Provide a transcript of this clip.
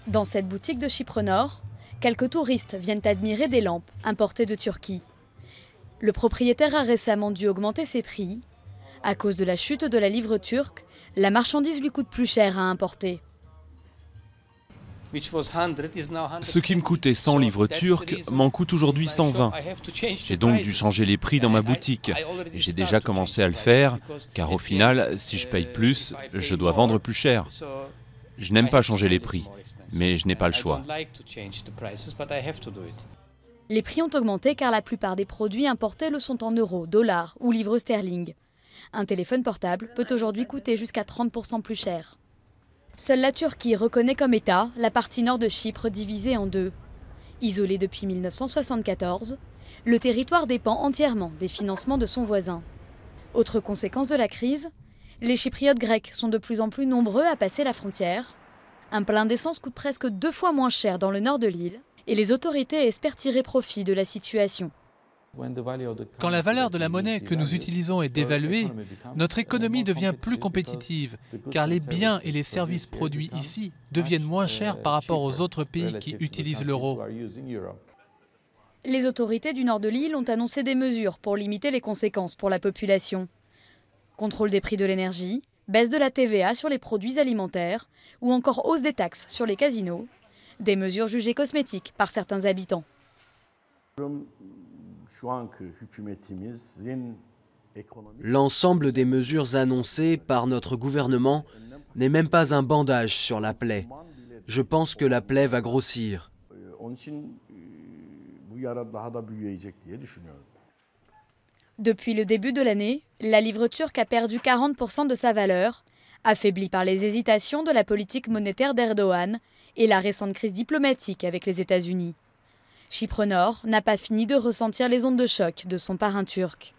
Dans cette boutique de Chypre Nord, quelques touristes viennent admirer des lampes importées de Turquie. Le propriétaire a récemment dû augmenter ses prix. À cause de la chute de la livre turque, la marchandise lui coûte plus cher à importer. Ce qui me coûtait 100 livres turques m'en coûte aujourd'hui 120. J'ai donc dû changer les prix dans ma boutique. Et j'ai déjà commencé à le faire, car au final, si je paye plus, je dois vendre plus cher. Je n'aime pas changer les prix, mais je n'ai pas le choix. Les prix ont augmenté car la plupart des produits importés le sont en euros, dollars ou livres sterling. Un téléphone portable peut aujourd'hui coûter jusqu'à 30% plus cher. Seule la Turquie reconnaît comme État la partie nord de Chypre divisée en deux. Isolé depuis 1974, le territoire dépend entièrement des financements de son voisin. Autre conséquence de la crise, les Chypriotes grecs sont de plus en plus nombreux à passer la frontière. Un plein d'essence coûte presque 2 fois moins cher dans le nord de l'île et les autorités espèrent tirer profit de la situation. Quand la valeur de la monnaie que nous utilisons est dévaluée, notre économie devient plus compétitive, car les biens et les services produits ici deviennent moins chers par rapport aux autres pays qui utilisent l'euro. Les autorités du nord de l'île ont annoncé des mesures pour limiter les conséquences pour la population. Contrôle des prix de l'énergie, baisse de la TVA sur les produits alimentaires ou encore hausse des taxes sur les casinos, des mesures jugées cosmétiques par certains habitants. L'ensemble des mesures annoncées par notre gouvernement n'est même pas un bandage sur la plaie. Je pense que la plaie va grossir. Depuis le début de l'année, la livre turque a perdu 40% de sa valeur, affaiblie par les hésitations de la politique monétaire d'Erdogan et la récente crise diplomatique avec les États-Unis. Chypre Nord n'a pas fini de ressentir les ondes de choc de son parrain turc.